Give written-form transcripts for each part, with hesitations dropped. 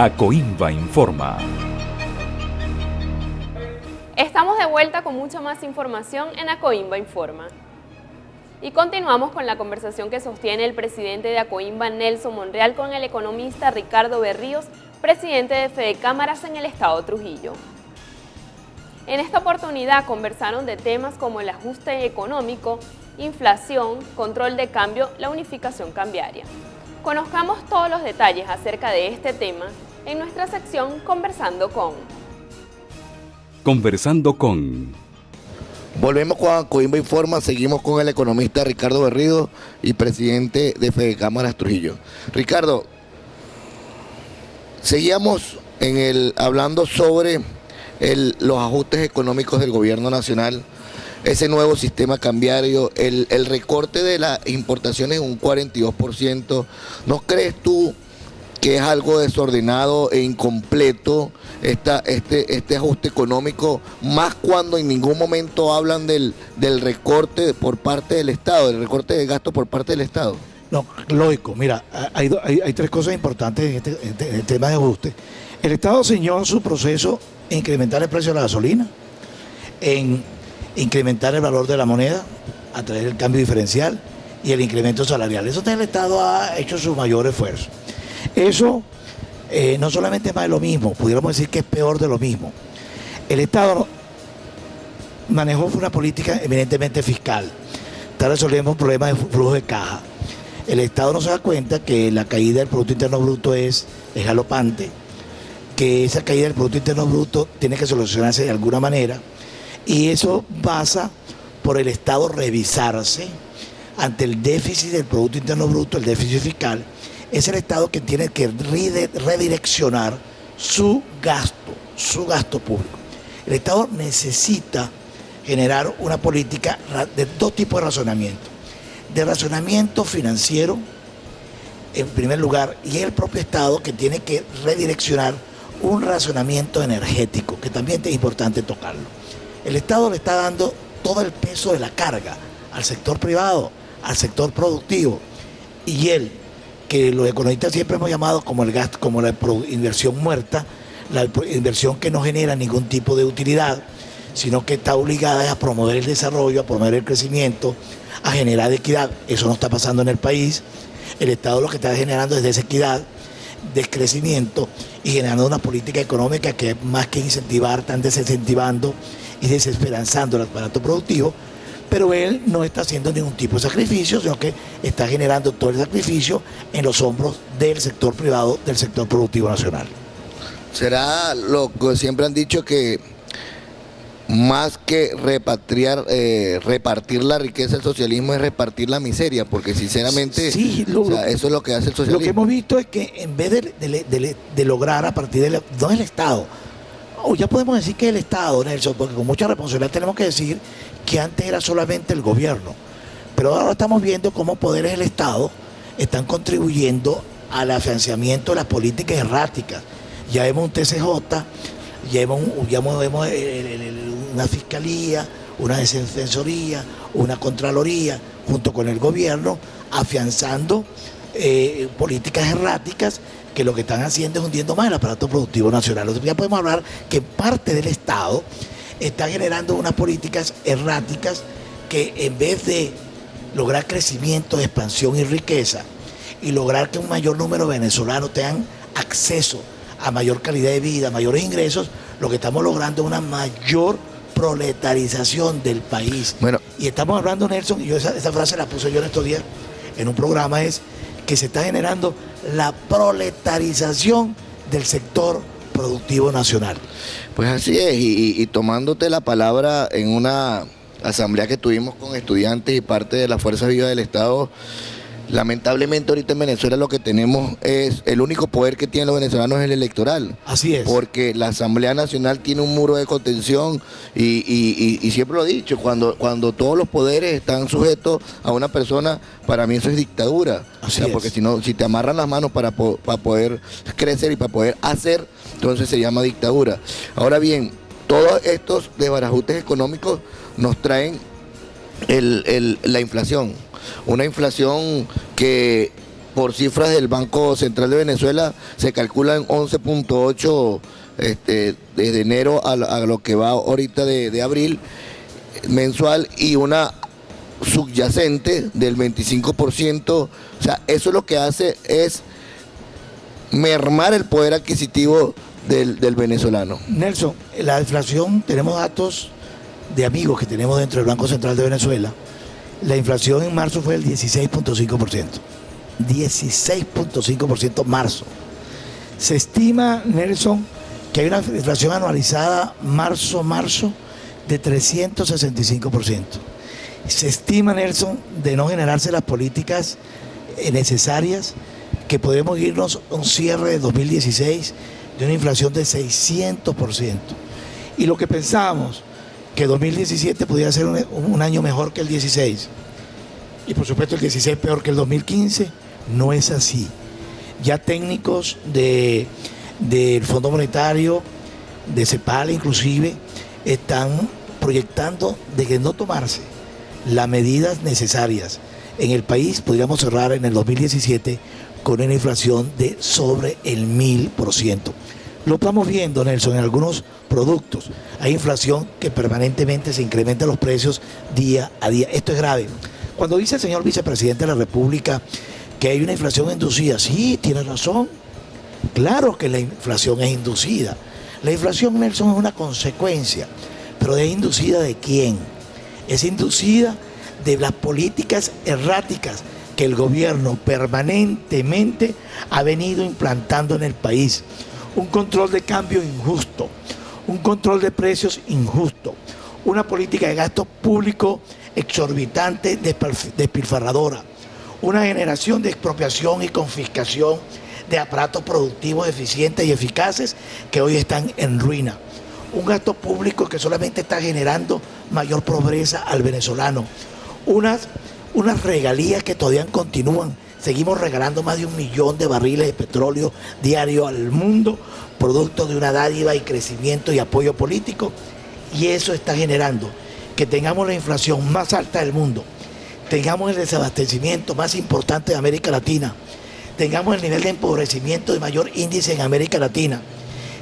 Acoimba Informa. Estamos de vuelta con mucha más información en Acoimba Informa. Y continuamos con la conversación que sostiene el presidente de Acoimba, Nelson Monreal, con el economista Ricardo Berríos, presidente de Fedecámaras en el estado Trujillo. En esta oportunidad conversaron de temas como el ajuste económico, inflación, control de cambio, la unificación cambiaria. Conozcamos todos los detalles acerca de este tema en nuestra sección Conversando con. Volvemos con Acoimba Informa, seguimos con el economista Ricardo Berríos y presidente de Fedecámaras Trujillo. Ricardo, seguíamos hablando sobre los ajustes económicos del gobierno nacional, ese nuevo sistema cambiario, el recorte de las importaciones un 42%. ¿No crees tú que es algo desordenado e incompleto este ajuste económico, más cuando en ningún momento hablan del recorte por parte del Estado, del recorte de gasto por parte del Estado? No, lógico. Mira, hay tres cosas importantes en el tema de ajuste. El Estado ciñó su proceso en incrementar el precio de la gasolina, en incrementar el valor de la moneda a través del cambio diferencial y el incremento salarial. Eso el Estado ha hecho su mayor esfuerzo. Eso no solamente es más de lo mismo, pudiéramos decir que es peor de lo mismo. El Estado manejó una política eminentemente fiscal, está resolviendo problemas de flujo de caja. El Estado no se da cuenta que la caída del Producto Interno Bruto es galopante, que esa caída del Producto Interno Bruto tiene que solucionarse de alguna manera, y eso pasa por el Estado revisarse ante el déficit del Producto Interno Bruto, el déficit fiscal. Es el Estado que tiene que redireccionar su gasto público. El Estado necesita generar una política de dos tipos de razonamiento. De razonamiento financiero, en primer lugar, y el propio Estado que tiene que redireccionar un razonamiento energético, que también es importante tocarlo. El Estado le está dando todo el peso de la carga al sector privado, al sector productivo, y él, que los economistas siempre hemos llamado como el gasto, como la inversión muerta, la inversión que no genera ningún tipo de utilidad, sino que está obligada a promover el desarrollo, a promover el crecimiento, a generar equidad. Eso no está pasando en el país. El Estado lo que está generando es desequidad, descrecimiento y generando una política económica que más que incentivar, están desincentivando y desesperanzando el aparato productivo. Pero él no está haciendo ningún tipo de sacrificio, sino que está generando todo el sacrificio en los hombros del sector privado, del sector productivo nacional. ¿Será lo que siempre han dicho, que más que repartir la riqueza del socialismo es repartir la miseria? Porque sinceramente sí, eso es lo que hace el socialismo. Lo que hemos visto es que en vez de lograr a partir de no el Estado, ya podemos decir que el Estado, Nelson, porque con mucha responsabilidad tenemos que decir que antes era solamente el gobierno, pero ahora estamos viendo cómo poderes del Estado están contribuyendo al afianzamiento de las políticas erráticas. Ya vemos un TCJ, ya vemos una fiscalía, una defensoría, una contraloría, junto con el gobierno, afianzando políticas erráticas que lo que están haciendo es hundiendo más el aparato productivo nacional. Entonces ya podemos hablar que parte del Estado está generando unas políticas erráticas que, en vez de lograr crecimiento, expansión y riqueza, y lograr que un mayor número de venezolanos tengan acceso a mayor calidad de vida, mayores ingresos, lo que estamos logrando es una mayor proletarización del país. Bueno, y estamos hablando, Nelson, y yo esa frase la puse yo en estos días en un programa, es que se está generando la proletarización del sector productivo nacional. Pues así es, y tomándote la palabra en una asamblea que tuvimos con estudiantes y parte de las fuerzas vivas del Estado, lamentablemente ahorita en Venezuela lo que tenemos es, el único poder que tienen los venezolanos es el electoral. Así es. Porque la Asamblea Nacional tiene un muro de contención y siempre lo he dicho, cuando todos los poderes están sujetos a una persona, para mí eso es dictadura. Así es. Porque si te amarran las manos para poder crecer y para poder hacer, entonces se llama dictadura. Ahora bien, todos estos desbarajustes económicos nos traen la inflación. Una inflación que por cifras del Banco Central de Venezuela, se calcula en 11.8 desde enero a lo que va ahorita de abril mensual, y una subyacente del 25%. O sea, eso lo que hace es mermar el poder adquisitivo del venezolano. Nelson, la inflación, tenemos datos de amigos que tenemos dentro del Banco Central de Venezuela. La inflación en marzo fue del 16.5%. 16.5% marzo. Se estima, Nelson, que hay una inflación anualizada marzo de 365%. Se estima, Nelson, de no generarse las políticas necesarias, que podemos irnos a un cierre de 2016 de una inflación de 600%. Y lo que pensábamos, que 2017 pudiera ser un año mejor que el 16, y por supuesto el 16 peor que el 2015, no es así. Ya técnicos del Fondo Monetario, de CEPAL inclusive, están proyectando de que no tomarse las medidas necesarias en el país, podríamos cerrar en el 2017 con una inflación de sobre el 1000%. Lo estamos viendo, Nelson, en algunos productos. Hay inflación que permanentemente se incrementan los precios día a día. Esto es grave. Cuando dice el señor vicepresidente de la República que hay una inflación inducida, sí, tiene razón. Claro que la inflación es inducida. La inflación, Nelson, es una consecuencia. Pero ¿es inducida de quién? Es inducida de las políticas erráticas que el gobierno permanentemente ha venido implantando en el país. Un control de cambio injusto, un control de precios injusto, una política de gasto público exorbitante, despilfarradora, una generación de expropiación y confiscación de aparatos productivos eficientes y eficaces que hoy están en ruina. Un gasto público que solamente está generando mayor pobreza al venezolano. Unas regalías que todavía continúan. Seguimos regalando más de 1 millón de barriles de petróleo diario al mundo, producto de una dádiva y crecimiento y apoyo político. Y eso está generando que tengamos la inflación más alta del mundo, tengamos el desabastecimiento más importante de América Latina, tengamos el nivel de empobrecimiento de mayor índice en América Latina,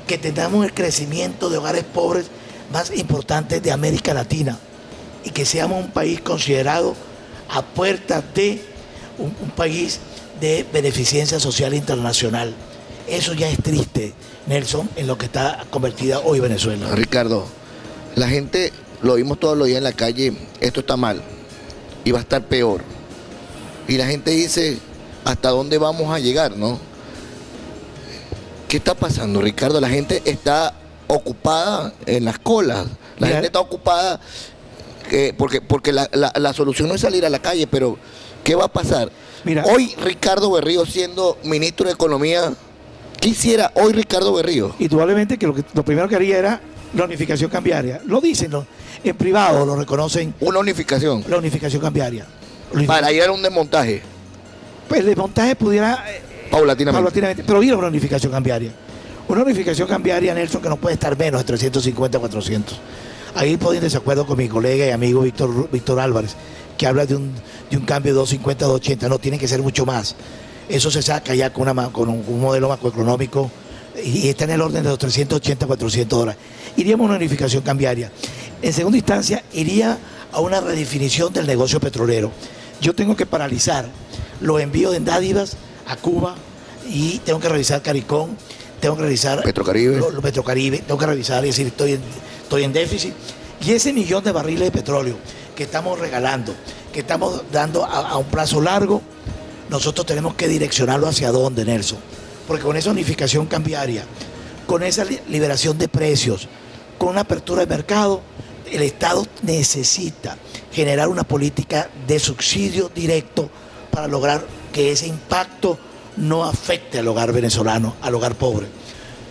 que tengamos el crecimiento de hogares pobres más importante de América Latina, y que seamos un país considerado a puertas de un país de beneficencia social internacional. Eso ya es triste, Nelson, en lo que está convertida hoy Venezuela. Ricardo, la gente, lo vimos todos los días en la calle, esto está mal y va a estar peor. Y la gente dice, ¿hasta dónde vamos a llegar, no? ¿Qué está pasando, Ricardo? La gente está ocupada en las colas. La gente está ocupada porque la solución no es salir a la calle, pero ¿qué va a pasar? Mira, hoy Ricardo Berrío, siendo ministro de Economía, ¿qué hiciera hoy Ricardo Berrío? Indudablemente que lo primero que haría era la unificación cambiaria. Lo dicen, ¿no? En privado lo reconocen. Una unificación. La unificación cambiaria. Para ir a un desmontaje. Pues el desmontaje pudiera... Paulatinamente. Pero ir a una unificación cambiaria. Una unificación cambiaria, Nelson, que no puede estar menos de 350 a 400. Ahí estoy en desacuerdo con mi colega y amigo Víctor Álvarez, que habla de un cambio de 250 a 280. No, tiene que ser mucho más. Eso se saca ya con un modelo macroeconómico y está en el orden de los 380 a 400 dólares. Iríamos a una unificación cambiaria. En segunda instancia, iría a una redefinición del negocio petrolero. Yo tengo que paralizar los envíos de dádivas a Cuba y tengo que revisar CARICOM, tengo que revisar Petrocaribe, tengo que revisar y decir estoy en déficit. Y ese 1 millón de barriles de petróleo que estamos regalando, que estamos dando a un plazo largo, nosotros tenemos que direccionarlo hacia dónde, Nelson. Porque con esa unificación cambiaria, con esa liberación de precios, con una apertura de mercado, el Estado necesita generar una política de subsidio directo para lograr que ese impacto no afecte al hogar venezolano, al hogar pobre.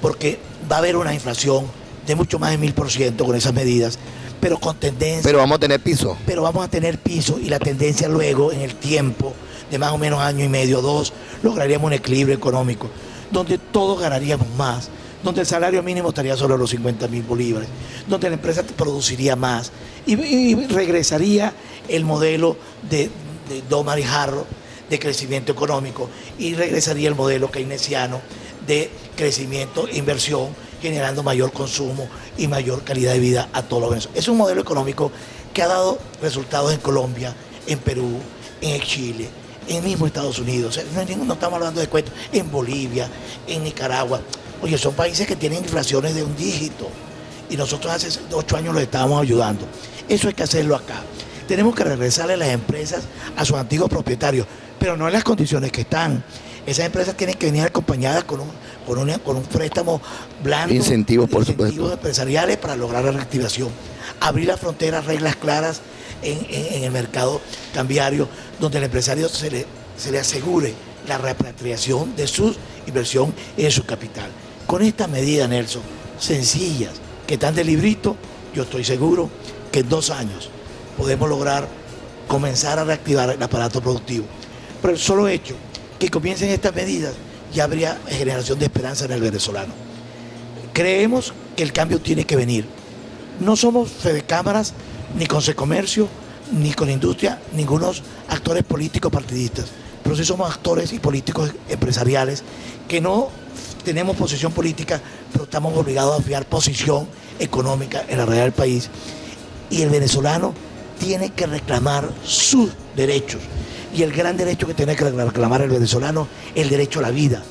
Porque va a haber una inflación de mucho más de 1000% con esas medidas, pero con tendencia... Pero vamos a tener piso. Pero vamos a tener piso, y la tendencia luego, en el tiempo de más o menos 1 año y medio, 2, lograríamos un equilibrio económico, donde todos ganaríamos más, donde el salario mínimo estaría sobre los 50.000 bolívares, donde la empresa produciría más, y regresaría el modelo de Domar y Jarro, de crecimiento económico y regresaría el modelo keynesiano de crecimiento e inversión, generando mayor consumo y mayor calidad de vida a todos los venezolanos. Es un modelo económico que ha dado resultados en Colombia, en Perú, en Chile, en mismo Estados Unidos. No estamos hablando de cuentos, en Bolivia, en Nicaragua. Oye, son países que tienen inflaciones de un dígito y nosotros hace 8 años los estábamos ayudando. Eso hay que hacerlo acá. Tenemos que regresarle a las empresas a sus antiguos propietarios, pero no en las condiciones que están. Esas empresas tienen que venir acompañadas con un préstamo blando. Incentivos, por supuesto. Incentivos empresariales para lograr la reactivación. Abrir las fronteras, reglas claras en el mercado cambiario, donde el empresario se le asegure la repatriación de su inversión y de su capital. Con estas medidas, Nelson, sencillas, que están de librito, yo estoy seguro que en 2 años podemos lograr comenzar a reactivar el aparato productivo. Pero el solo hecho que comiencen estas medidas ya habría generación de esperanza en el venezolano. Creemos que el cambio tiene que venir. No somos fedecámaras, ni con Secomercio, ni con industria, ningunos actores políticos partidistas, pero sí somos actores y políticos empresariales que no tenemos posición política, pero estamos obligados a fijar posición económica en la realidad del país. Y el venezolano tiene que reclamar sus derechos. Y el gran derecho que tiene que reclamar el venezolano es el derecho a la vida,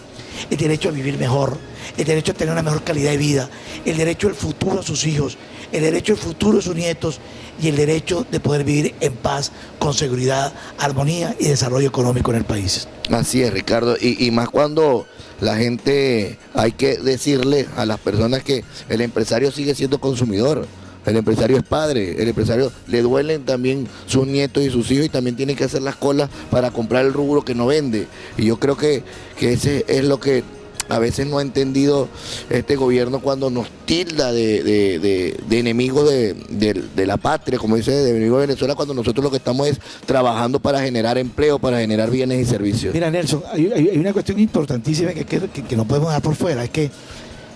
el derecho a vivir mejor, el derecho a tener una mejor calidad de vida, el derecho al futuro a sus hijos, el derecho al futuro a sus nietos y el derecho de poder vivir en paz, con seguridad, armonía y desarrollo económico en el país. Así es, Ricardo, y más cuando la gente, hay que decirle a las personas que el empresario sigue siendo consumidor. El empresario es padre, el empresario le duelen también sus nietos y sus hijos y también tiene que hacer las colas para comprar el rubro que no vende. Y yo creo que ese es lo que a veces no ha entendido este gobierno cuando nos tilda de enemigos de la patria, como dice, de enemigos de Venezuela, cuando nosotros lo que estamos es trabajando para generar empleo, para generar bienes y servicios. Mira, Nelson, hay una cuestión importantísima que no podemos dejar por fuera, es que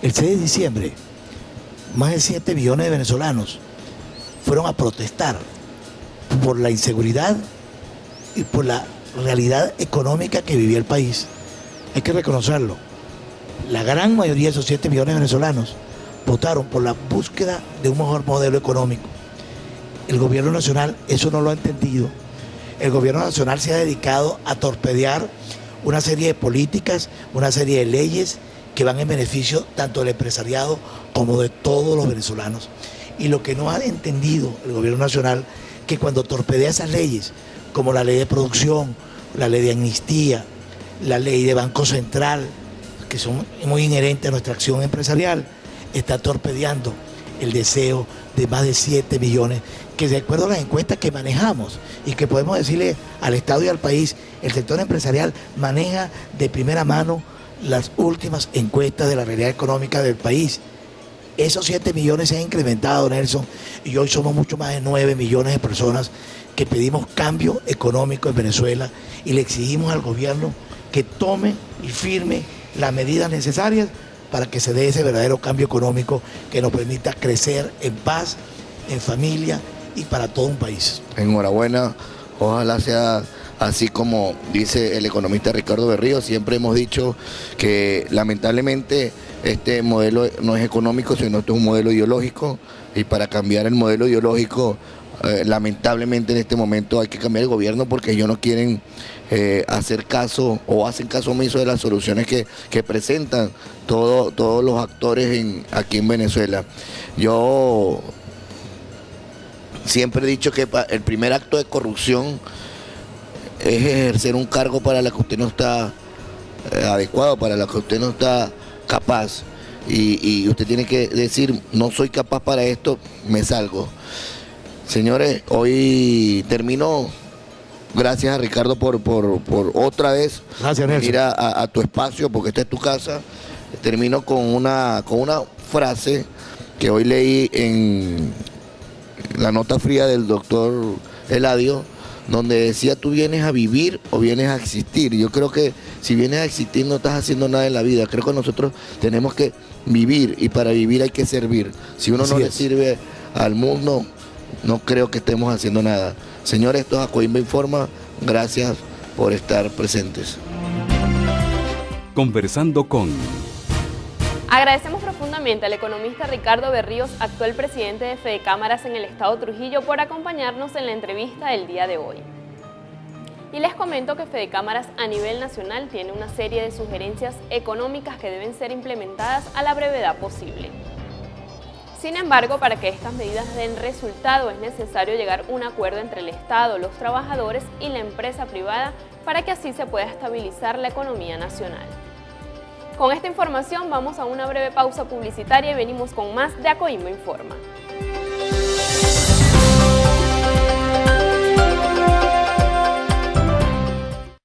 el 6 de diciembre más de 7 millones de venezolanos fueron a protestar por la inseguridad y por la realidad económica que vivía el país. Hay que reconocerlo. La gran mayoría de esos 7 millones de venezolanos votaron por la búsqueda de un mejor modelo económico. El gobierno nacional eso no lo ha entendido. El gobierno nacional se ha dedicado a torpedear una serie de políticas, una serie de leyes que van en beneficio tanto del empresariado como de todos los venezolanos. Y lo que no ha entendido el gobierno nacional, que cuando torpedea esas leyes, como la ley de producción, la ley de amnistía, la ley de Banco Central, que son muy inherentes a nuestra acción empresarial, está torpedeando el deseo de más de 7 millones, que de acuerdo a las encuestas que manejamos y que podemos decirle al Estado y al país, el sector empresarial maneja de primera mano las últimas encuestas de la realidad económica del país. Esos 7 millones se han incrementado, Nelson, y hoy somos mucho más de 9 millones de personas que pedimos cambio económico en Venezuela y le exigimos al gobierno que tome y firme las medidas necesarias para que se dé ese verdadero cambio económico que nos permita crecer en paz, en familia y para todo un país. Enhorabuena, ojalá sea así como dice el economista Ricardo Berrío. Siempre hemos dicho que lamentablemente este modelo no es económico, sino que es un modelo ideológico, y para cambiar el modelo ideológico, lamentablemente en este momento hay que cambiar el gobierno porque ellos no quieren hacer caso o hacen caso omiso de las soluciones que presentan todos los actores aquí en Venezuela. Yo siempre he dicho que el primer acto de corrupción es ejercer un cargo para la que usted no está adecuado, para la que usted no está capaz, y usted tiene que decir, no soy capaz para esto, me salgo. Señores, hoy termino, gracias a Ricardo por otra vez ir a tu espacio, porque esta es tu casa. Termino con una frase que hoy leí en la nota fría del doctor Eladio, donde decía, tú vienes a vivir o vienes a existir. Yo creo que si vienes a existir no estás haciendo nada en la vida. Creo que nosotros tenemos que vivir, y para vivir hay que servir. Si uno no le sirve al mundo, no creo que estemos haciendo nada. Señores, esto es Acoimba Informa. Gracias por estar presentes. Conversando con... Agradecemos profundamente al economista Ricardo Berríos, actual presidente de Fedecámaras en el estado Trujillo, por acompañarnos en la entrevista del día de hoy. Y les comento que Fedecámaras a nivel nacional tiene una serie de sugerencias económicas que deben ser implementadas a la brevedad posible. Sin embargo, para que estas medidas den resultado es necesario llegar a un acuerdo entre el Estado, los trabajadores y la empresa privada para que así se pueda estabilizar la economía nacional. Con esta información vamos a una breve pausa publicitaria y venimos con más de Acoimba Informa.